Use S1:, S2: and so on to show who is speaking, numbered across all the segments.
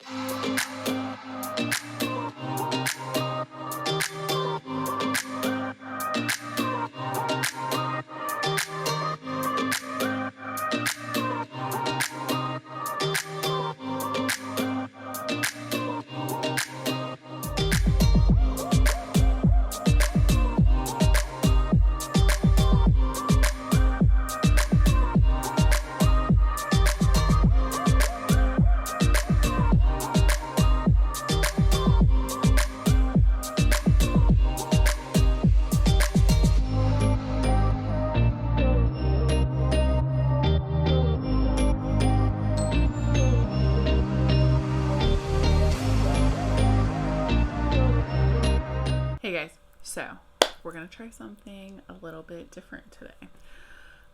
S1: Hey guys, so we're gonna try something a little bit different today.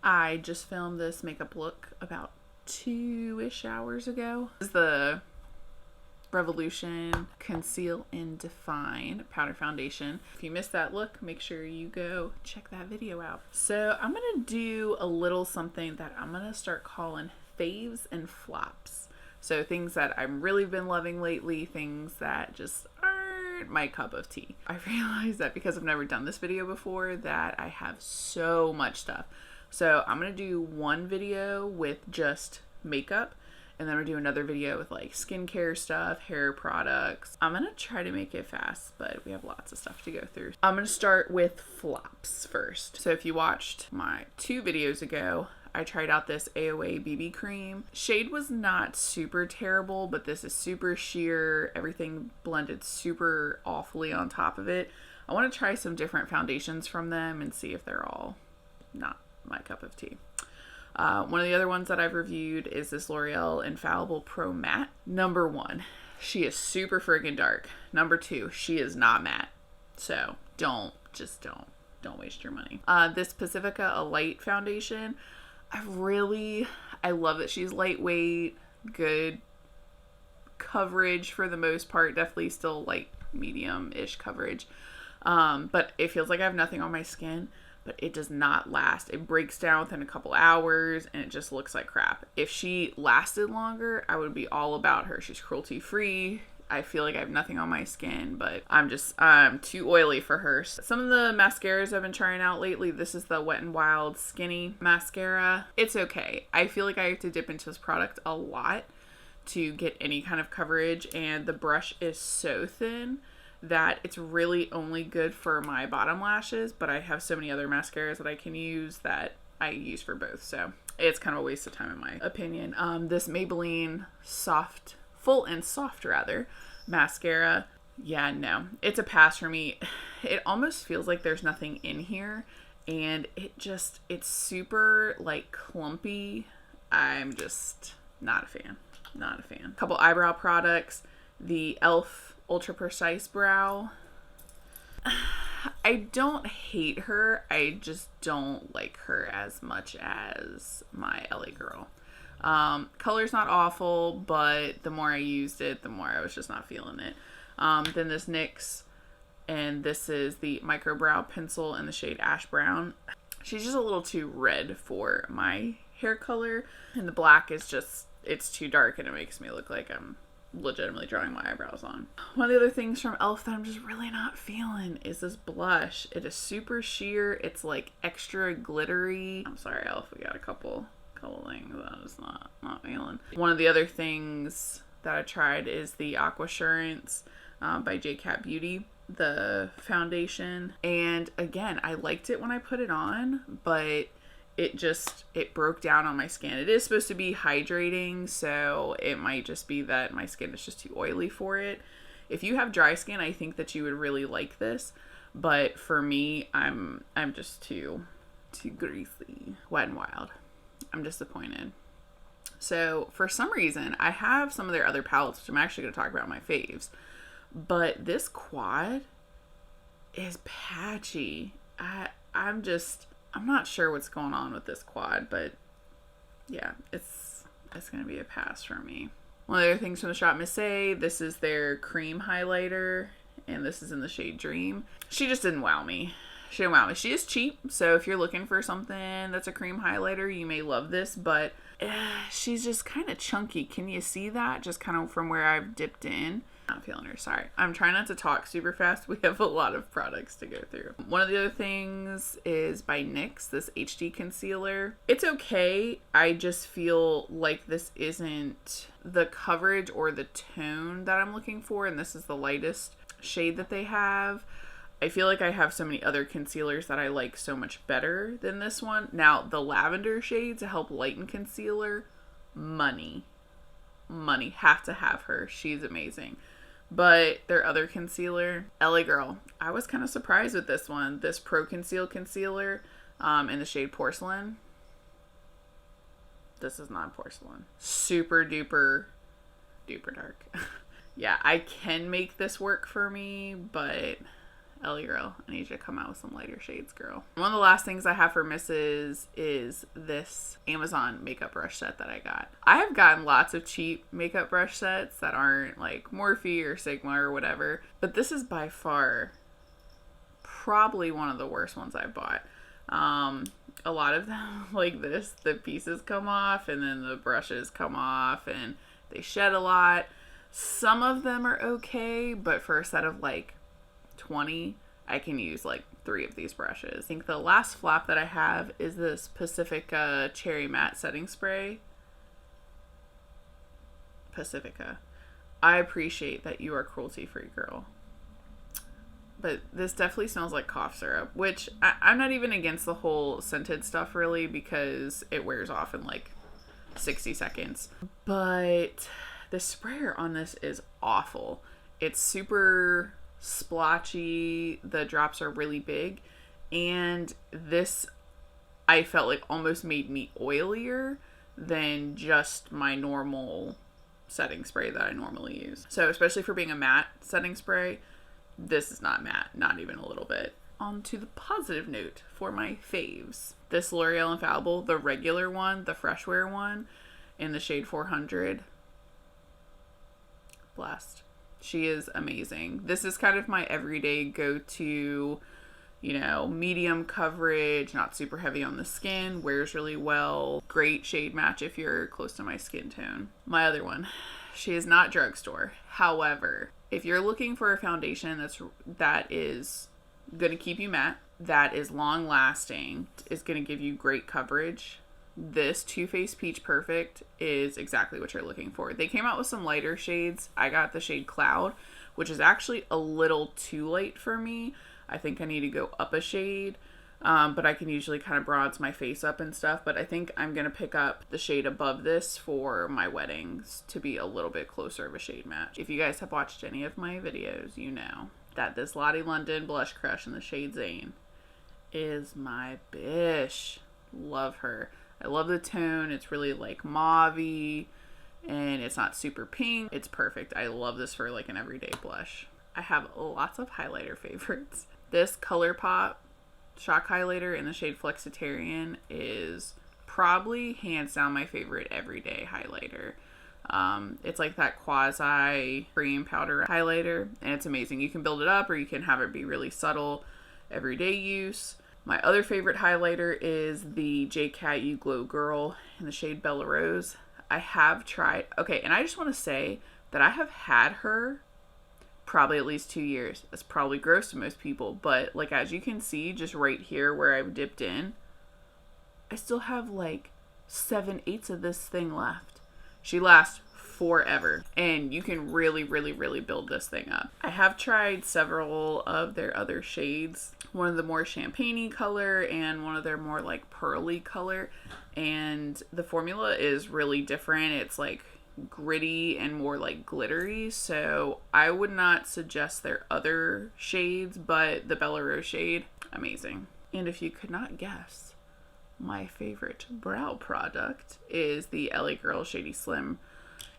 S1: I just filmed this makeup look about 2-ish hours ago. This is the Revolution Conceal and Define Powder Foundation. If you missed that look, make sure you go check that video out. So I'm gonna do a little something that I'm gonna start calling faves and flops. So things that I've really been loving lately, things that just aren't my cup of tea. I realized that because I've never done this video before that I have so much stuff. So I'm gonna do one video with just makeup, and then we'll do another video with like skincare stuff, hair products. I'm gonna try to make it fast, but we have lots of stuff to go through. I'm gonna start with flops first. So if you watched my 2 videos ago, I tried out this AOA BB Cream. Shade was not super terrible, but this is super sheer. Everything blended super awfully on top of it. I want to try some different foundations from them and see if they're all not my cup of tea. One of the other ones that I've reviewed is this Loreal Infallible Pro Matte. Number 1, she is super friggin' dark. Number 2, she is not matte. So don't waste your money. This Pacifica Alight foundation, I love that she's lightweight, good coverage for the most part, definitely still like medium-ish coverage. But it feels like I have nothing on my skin, but it does not last. It breaks down within a couple hours and it just looks like crap. If she lasted longer, I would be all about her. She's cruelty-free. I feel like I have nothing on my skin, but I'm too oily for her. Some of the mascaras I've been trying out lately, this is the Wet n Wild Skinny Mascara. It's okay. I feel like I have to dip into this product a lot to get any kind of coverage, and the brush is so thin that it's really only good for my bottom lashes, but I have so many other mascaras that I can use that I use for both, so it's kind of a waste of time in my opinion. This Maybelline Full and Soft rather mascara, yeah, no, it's a pass for me. It almost feels like there's nothing in here, and it's super like clumpy. I'm just not a fan. Couple eyebrow products. The e.l.f. Ultra Precise Brow. I don't hate her, I just don't like her as much as my LA Girl. Color's not awful, but the more I used it, the more I was just not feeling it. Then this NYX, and this is the Microbrow Pencil in the shade Ash Brown. She's just a little too red for my hair color, and the black is just, it's too dark and it makes me look like I'm legitimately drawing my eyebrows on. One of the other things from e.l.f. that I'm just really not feeling is this blush. It is super sheer, it's like extra glittery. I'm sorry e.l.f., we got a couple things that I'm just not feeling. One of the other things that I tried is the Aquasurance by J.Cat Beauty, the foundation. And again, I liked it when I put it on, but it broke down on my skin. It is supposed to be hydrating, so it might just be that my skin is just too oily for it. If you have dry skin, I think that you would really like this, but for me, I'm just too greasy. Wet n Wild. I'm disappointed. So for some reason, I have some of their other palettes, which I'm actually going to talk about my faves, but this quad is patchy. I'm not sure what's going on with this quad, but yeah, it's going to be a pass for me. One of the other things from the shop, Miss A, this is their cream highlighter, and this is in the shade Dream. She just didn't wow me. she didn't wow me. She is cheap, so if you're looking for something that's a cream highlighter, you may love this, but she's just kind of chunky. Can you see that? Just kind of from where I've dipped in. I'm feeling her. Sorry. I'm trying not to talk super fast. We have a lot of products to go through. One of the other things is by NYX, this HD concealer. It's okay. I just feel like this isn't the coverage or the tone that I'm looking for, and this is the lightest shade that they have. I feel like I have so many other concealers that I like so much better than this one. Now, the lavender shade to help lighten concealer, money. Have to have her. She's amazing. But their other concealer, LA Girl. I was kind of surprised with this one. This ProConceal concealer in the shade Porcelain. This is not porcelain. Super duper dark. Yeah, I can make this work for me, but LA Girl, I need you to come out with some lighter shades, girl. One of the last things I have for misses is this Amazon makeup brush set that I got. I have gotten lots of cheap makeup brush sets that aren't like Morphe or Sigma or whatever, but this is by far probably one of the worst ones I've bought. A lot of them like this, the pieces come off and then the brushes come off and they shed a lot. Some of them are okay, but for a set of like 20, I can use like 3 of these brushes. I think the last flop that I have is this Pacifica Cherry Matte Setting Spray. Pacifica. I appreciate that you are cruelty-free, girl. But this definitely smells like cough syrup, which I'm not even against the whole scented stuff really, because it wears off in like 60 seconds. But the sprayer on this is awful. It's super splotchy, the drops are really big, and this I felt like almost made me oilier than just my normal setting spray that I normally use. So especially for being a matte setting spray, this is not matte, not even a little bit. On to the positive note for my faves. This L'Oreal Infallible, the regular one, the fresh wear one, in the shade 400. Blessed. She is amazing. This is kind of my everyday go-to, you know, medium coverage, not super heavy on the skin, wears really well. Great shade match if you're close to my skin tone. My other one, she is not drugstore. However, if you're looking for a foundation that is going to keep you matte, that is long lasting, is going to give you great coverage, this Too Faced Peach Perfect is exactly what you're looking for. They came out with some lighter shades. I got the shade Cloud, which is actually a little too light for me. I think I need to go up a shade, but I can usually kind of bronze my face up and stuff. But I think I'm going to pick up the shade above this for my weddings to be a little bit closer of a shade match. If you guys have watched any of my videos, you know that this Lottie London Blush Crush in the shade Zayne is my bish. Love her. I love the tone. It's really like mauve-y and it's not super pink. It's perfect. I love this for like an everyday blush. I have lots of highlighter favorites. This ColourPop Shock Highlighter in the shade Flexitarian is probably hands down my favorite everyday highlighter. It's like that quasi cream powder highlighter and it's amazing. You can build it up or you can have it be really subtle everyday use. My other favorite highlighter is the J.Cat You Glow Girl in the shade Bella Rose. I have tried, okay, and I just want to say that I have had her probably at least 2 years. That's probably gross to most people, but like as you can see just right here where I've dipped in, I still have like 7/8 of this thing left. She lasts forever and you can really build this thing up. I have tried several of their other shades, one of the more champagne-y color and one of their more like pearly color, and the formula is really different. It's like gritty and more like glittery, so I would not suggest their other shades, but the Bella Rose shade, amazing. And if you could not guess, my favorite brow product is the LA Girl Shady Slim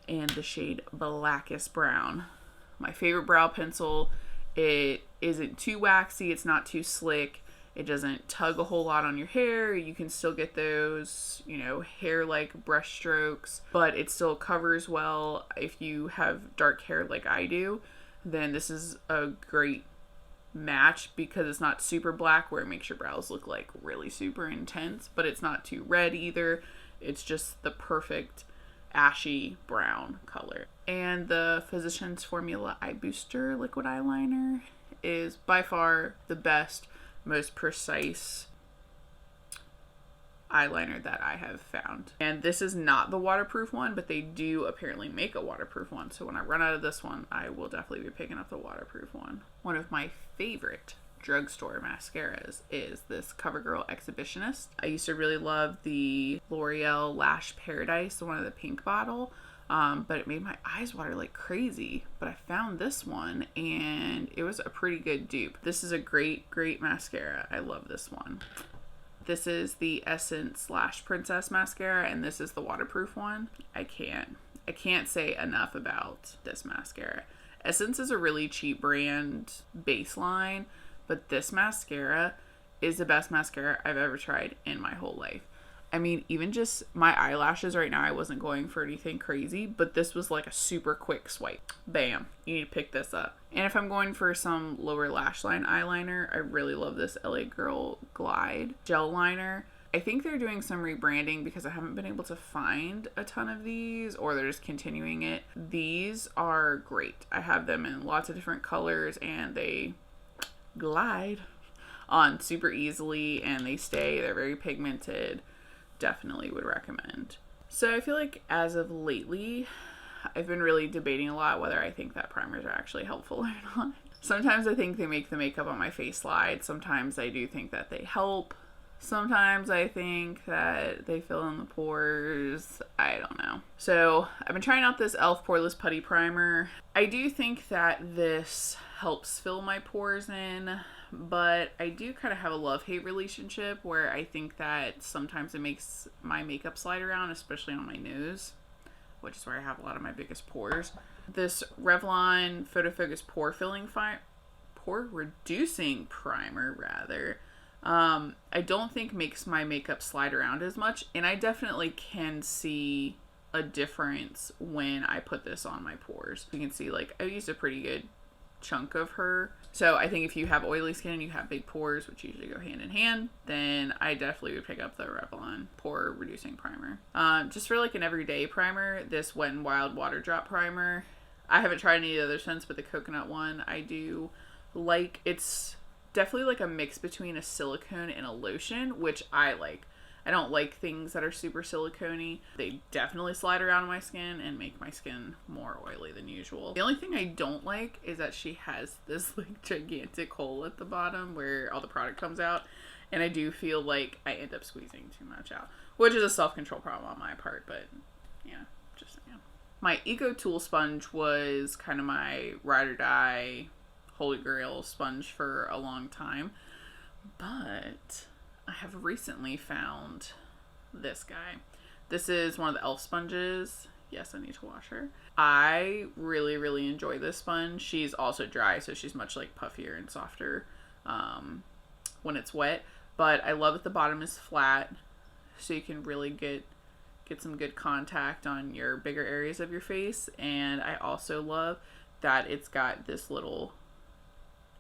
S1: and the shade Blackest Brown. My favorite brow pencil. It isn't too waxy, it's not too slick, it doesn't tug a whole lot on your hair. You can still get those, you know, hair-like brush strokes, but it still covers well. If you have dark hair like I do, then this is a great match because it's not super black where it makes your brows look like really super intense, but it's not too red either. It's just the perfect ashy brown color. And the Physicians Formula Eye Booster liquid eyeliner is by far the best, most precise eyeliner that I have found. And this is not the waterproof one, but they do apparently make a waterproof one. So when I run out of this one, I will definitely be picking up the waterproof one. One of my favorite drugstore mascaras is this CoverGirl Exhibitionist. I used to really love the L'Oreal Lash Paradise, the one in the pink bottle, but it made my eyes water like crazy. But I found this one and it was a pretty good dupe. This is a great mascara. I love this one. This is the Essence Lash Princess mascara, and this is the waterproof one. I can't say enough about this mascara. Essence is a really cheap brand baseline, but this mascara is the best mascara I've ever tried in my whole life. I mean, even just my eyelashes right now, I wasn't going for anything crazy, but this was like a super quick swipe. Bam, you need to pick this up. And if I'm going for some lower lash line eyeliner, I really love this LA Girl Glide gel liner. I think they're doing some rebranding because I haven't been able to find a ton of these, or they're just continuing it. These are great. I have them in lots of different colors and they glide on super easily and they stay. They're very pigmented. Definitely would recommend. So I feel like as of lately, I've been really debating a lot whether I think that primers are actually helpful or not. Sometimes I think they make the makeup on my face slide. Sometimes I do think that they help. Sometimes I think that they fill in the pores. I don't know. So I've been trying out this e.l.f. Poreless Putty Primer. I do think that this helps fill my pores in, but I do kind of have a love-hate relationship where I think that sometimes it makes my makeup slide around, especially on my nose, which is where I have a lot of my biggest pores. This Revlon Photo Focus Pore Reducing Primer, rather, I don't think makes my makeup slide around as much, and I definitely can see a difference when I put this on my pores. You can see, like, I used a pretty good chunk of her. So I think if you have oily skin and you have big pores, which usually go hand in hand, then I definitely would pick up the Revlon Pore Reducing Primer. Just for like an everyday primer, this Wet n Wild Water Drop Primer. I haven't tried any of the other scents, but the coconut one I do like. It's definitely like a mix between a silicone and a lotion, which I like. I don't like things that are super silicone-y. They definitely slide around my skin and make my skin more oily than usual. The only thing I don't like is that she has this like gigantic hole at the bottom where all the product comes out, and I do feel like I end up squeezing too much out, which is a self-control problem on my part, but yeah, just saying. My Eco Tool sponge was kind of my ride or die holy grail sponge for a long time, but I have recently found this guy. This is one of the e.l.f. sponges. Yes, I need to wash her. I really enjoy this sponge. She's also dry, so she's much like puffier and softer when it's wet. But I love that the bottom is flat, so you can really get some good contact on your bigger areas of your face. And I also love that it's got this little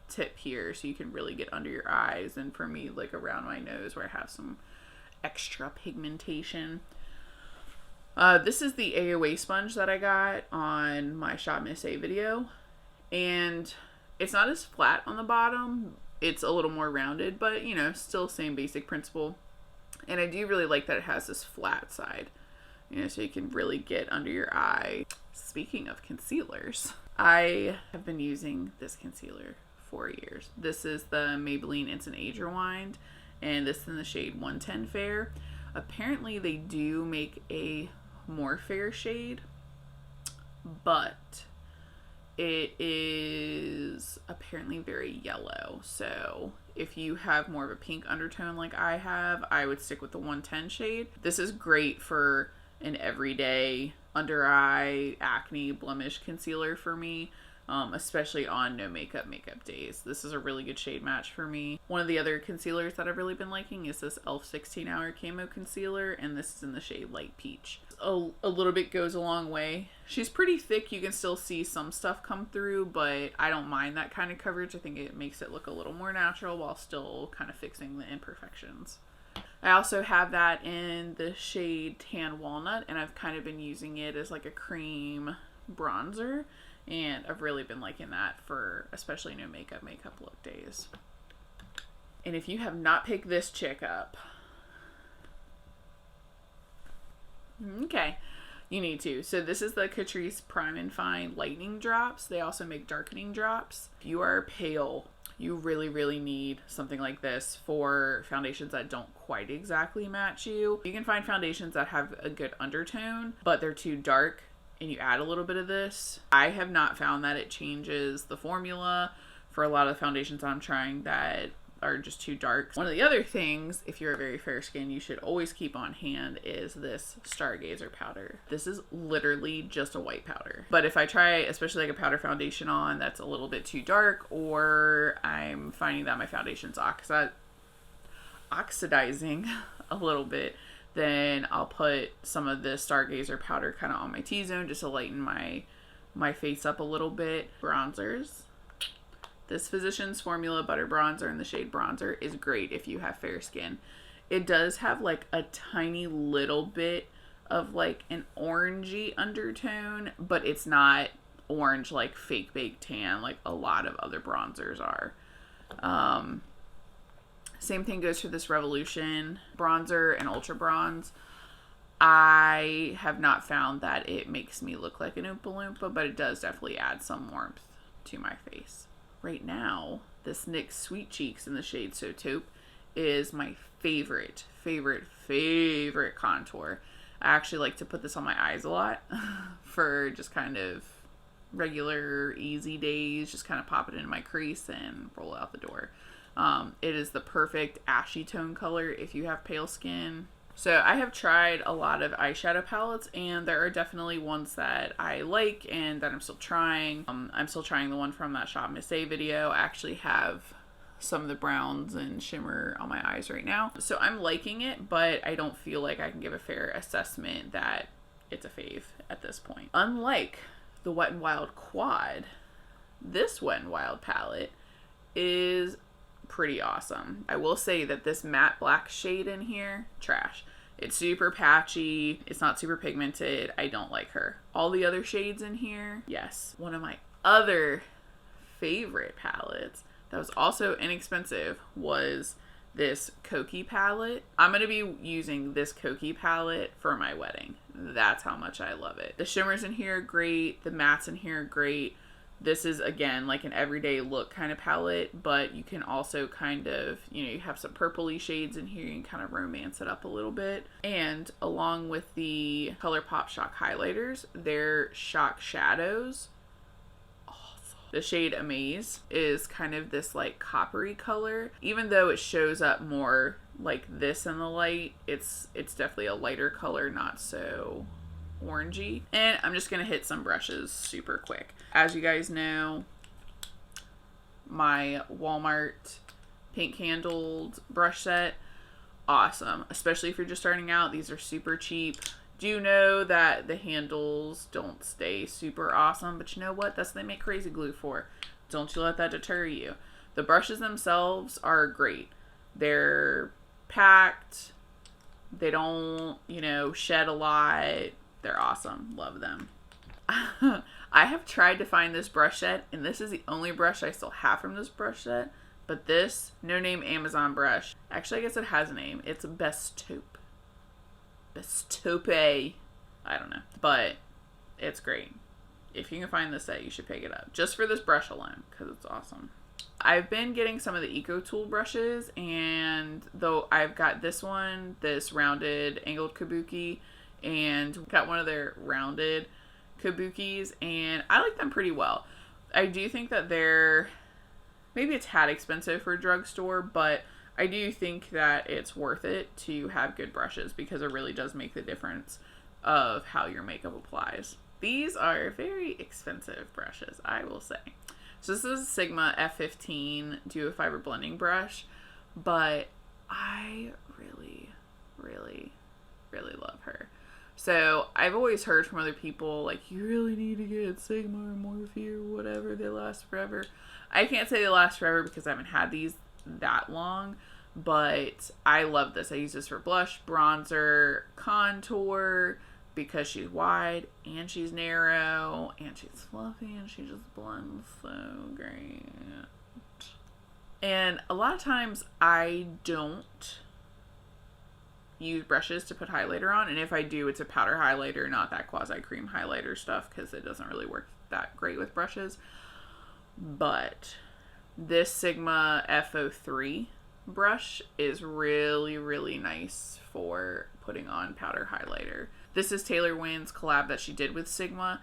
S1: tip here, so you can really get under your eyes, and for me, like around my nose where I have some extra pigmentation. This is the AOA sponge that I got on my Shop Miss A video, and it's not as flat on the bottom. It's a little more rounded, but you know, still same basic principle. And I do really like that it has this flat side, you know, so you can really get under your eye. Speaking of concealers, I have been using this concealer for years. This is the Maybelline Instant Age Rewind, and this is in the shade 110 Fair. Apparently they do make a more fair shade, but it is apparently very yellow. So if you have more of a pink undertone like I have, I would stick with the 110 shade. This is great for an everyday under eye acne blemish concealer for me. Especially on no makeup days. This is a really good shade match for me. One of the other concealers that I've really been liking is this e.l.f. 16 Hour Camo Concealer, and this is in the shade Light Peach. a little bit goes a long way. She's pretty thick. You can still see some stuff come through, but I don't mind that kind of coverage. I think it makes it look a little more natural while still kind of fixing the imperfections. I also have that in the shade Tan Walnut, and I've kind of been using it as like a cream bronzer, and I've really been liking that for especially no makeup look days. And if you have not picked this chick up, okay, you need to. So this is the Catrice Prime and Fine Lightening Drops. They also make darkening drops. If you are pale, you really, really need something like this for foundations that don't quite exactly match you. You can find foundations that have a good undertone, but they're too dark, and you add a little bit of this. I have not found that it changes the formula for a lot of the foundations I'm trying that are just too dark. One of the other things, if you're a very fair skin, you should always keep on hand is this Stargazer powder. This is literally just a white powder. But if I try, especially like a powder foundation on that's a little bit too dark, or I'm finding that my foundation's oxidizing a little bit, then I'll put some of this Stargazer powder kind of on my T-zone just to lighten my face up a little bit. Bronzers. This Physicians Formula Butter Bronzer in the shade Bronzer is great if you have fair skin. It does have like a tiny little bit of like an orangey undertone, but it's not orange like fake baked tan like a lot of other bronzers are. Same thing goes for this Revolution bronzer and Ultra Bronze. I have not found that it makes me look like an Oompa Loompa, but it does definitely add some warmth to my face. Right now, this NYX Sweet Cheeks in the shade So Taupe is my favorite contour. I actually like to put this on my eyes a lot for just kind of regular, easy days. Just kind of pop it into my crease and roll it out the door. It is the perfect ashy tone color if you have pale skin. So I have tried a lot of eyeshadow palettes, and there are definitely ones that I like and that I'm still trying. I'm still trying the one from that Shop Miss A video. I actually have some of the browns and shimmer on my eyes right now. So I'm liking it, but I don't feel like I can give a fair assessment that it's a fave at this point. Unlike the Wet n Wild Quad, this Wet n Wild palette is pretty awesome. I will say that this matte black shade in here, trash. It's super patchy. It's not super pigmented. I don't like her. All the other shades in here, yes. One of my other favorite palettes that was also inexpensive was this Koki palette. I'm going to be using this Koki palette for my wedding. That's how much I love it. The shimmers in here are great. The mattes in here are great. This is, again, like an everyday look kind of palette, but you can also kind of, you have some purpley shades in here. You can kind of romance it up a little bit. And along with the ColourPop Shock highlighters, their Shock shadows, awesome. The shade Amaze is kind of this like coppery color. Even though it shows up more like this in the light, it's definitely a lighter color, not so orangey. And I'm just gonna hit some brushes super quick. As you guys know, my Walmart pink handled brush set, awesome, especially if you're just starting out. These are super cheap. Do know that the handles don't stay super awesome, but you know what, that's what they make crazy glue for. Don't you let that deter you. The brushes themselves are great. They're packed, they don't shed a lot. They're awesome. Love them. I have tried to find this brush set, and this is the only brush I still have from this brush set. But this no-name Amazon brush, actually I guess it has a name. It's Best Taupe. Best Taupe. I don't know. But it's great. If you can find this set, you should pick it up. Just for this brush alone, because it's awesome. I've been getting some of the Eco Tool brushes, and though I've got this one, this rounded angled kabuki, and got one of their rounded kabukis, and I like them pretty well. I do think that they're maybe a tad expensive for a drugstore, but I do think that it's worth it to have good brushes because it really does make the difference of how your makeup applies. These are very expensive brushes, I will say. So this is a Sigma F15 Duo Fiber Blending Brush, but I really love her. So I've always heard from other people, like, you really need to get Sigma or Morphe or whatever. They last forever. I can't say they last forever because I haven't had these that long, but I love this. I use this for blush, bronzer, contour, because she's wide and she's narrow and she's fluffy and she just blends so great. And a lot of times I don't use brushes to put highlighter on, and if I do, it's a powder highlighter, not that quasi cream highlighter stuff, because it doesn't really work that great with brushes. But this Sigma F03 brush is really, really nice for putting on powder highlighter. This is Taylor Wynn's collab that she did with Sigma.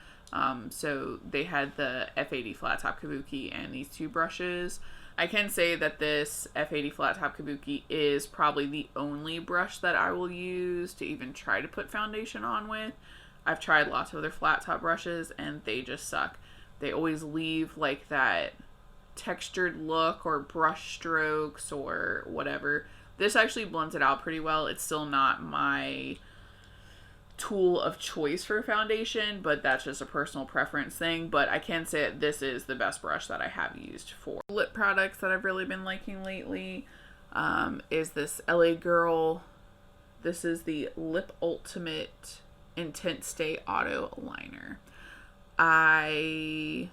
S1: So they had the F80 Flat Top Kabuki and these two brushes. I can say that this F80 Flat Top Kabuki is probably the only brush that I will use to even try to put foundation on with. I've tried lots of other flat top brushes and they just suck. They always leave like that textured look or brush strokes or whatever. This actually blends it out pretty well. It's still not my tool of choice for foundation, but that's just a personal preference thing. But I can say that this is the best brush that I have used for lip products that I've really been liking lately. Is this LA Girl. This is the Lip Ultimate Intense Stay Auto Liner. I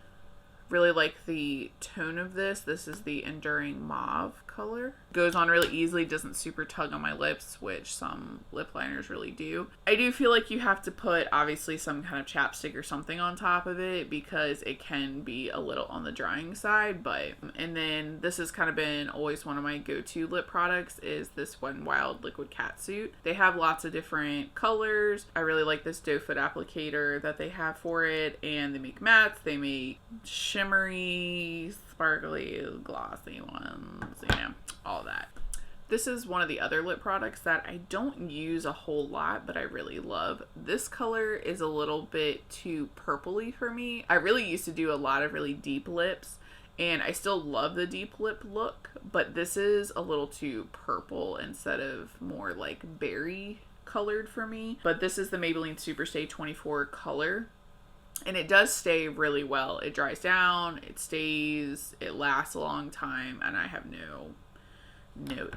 S1: really like the tone of this. This is the Enduring Mauve color. Goes on really easily, doesn't super tug on my lips, which some lip liners really do. I do feel like you have to put obviously some kind of chapstick or something on top of it because it can be a little on the drying side. But and then this has kind of been always one of my go-to lip products is this Wet n Wild Liquid Catsuit. They have lots of different colors. I really like this doe foot applicator that they have for it, and they make mattes, they make shimmery, sparkly, glossy ones, all that. This is one of the other lip products that I don't use a whole lot, but I really love. This color is a little bit too purpley for me. I really used to do a lot of really deep lips, and I still love the deep lip look, but this is a little too purple instead of more like berry colored for me. But this is the Maybelline Superstay 24 color. And it does stay really well. It dries down, it stays, it lasts a long time, and I have no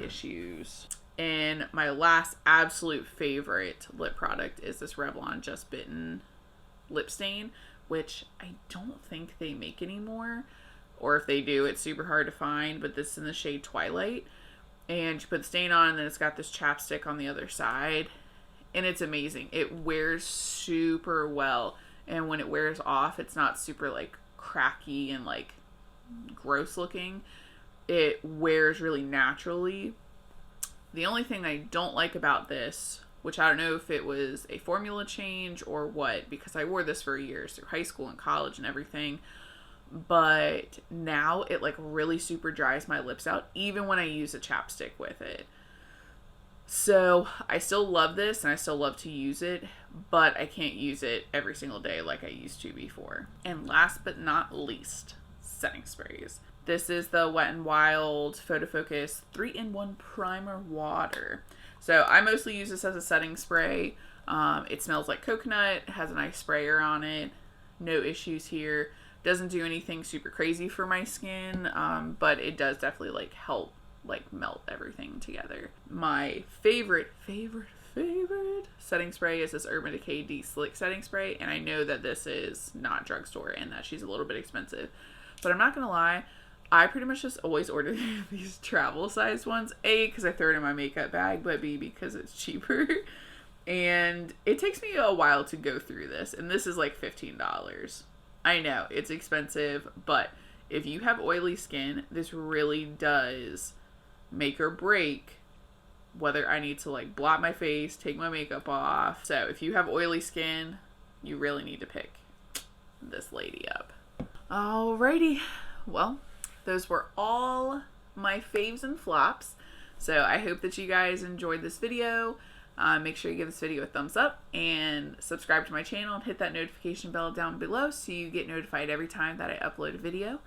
S1: issues. And my last absolute favorite lip product is this Revlon Just Bitten lip stain, which I don't think they make anymore. Or if they do, it's super hard to find, but this is in the shade Twilight. And you put the stain on, and then it's got this chapstick on the other side. And it's amazing. It wears super well. And when it wears off, it's not super like cracky and like gross looking. It wears really naturally. The only thing I don't like about this, which I don't know if it was a formula change or what, because I wore this for years through high school and college and everything, but now it like really super dries my lips out even when I use a chapstick with it. So I still love this and I still love to use it, but I can't use it every single day like I used to before. And last but not least, setting sprays. This is the Wet n Wild Photo Focus 3-in-1 Primer Water. So I mostly use this as a setting spray. It smells like coconut, has a nice sprayer on it, no issues here. Doesn't do anything super crazy for my skin, but it does definitely like help like melt everything together. My favorite setting spray is this Urban Decay De-Slick setting spray, and I know that this is not drugstore and that she's a little bit expensive, but I'm not gonna lie, I pretty much just always order these travel size ones. A, because I throw it in my makeup bag, but B, because it's cheaper. And it takes me a while to go through this, and this is like $15. I know it's expensive, but if you have oily skin, this really does make or break whether I need to like blot my face, take my makeup off. So if you have oily skin, you really need to pick this lady up. Alrighty, well, those were all my faves and flops. So I hope that you guys enjoyed this video. Make sure you give this video a thumbs up and subscribe to my channel and hit that notification bell down below so you get notified every time that I upload a video.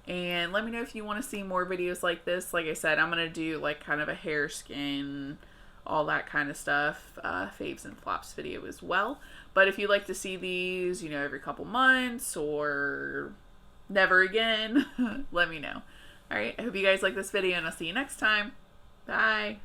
S1: And let me know if you want to see more videos like this. Like I said, I'm going to do like kind of a hair, skin, all that kind of stuff, faves and flops video as well. But if you'd like to see these, you know, every couple months or never again, let me know. All right, I hope you guys like this video, and I'll see you next time. Bye.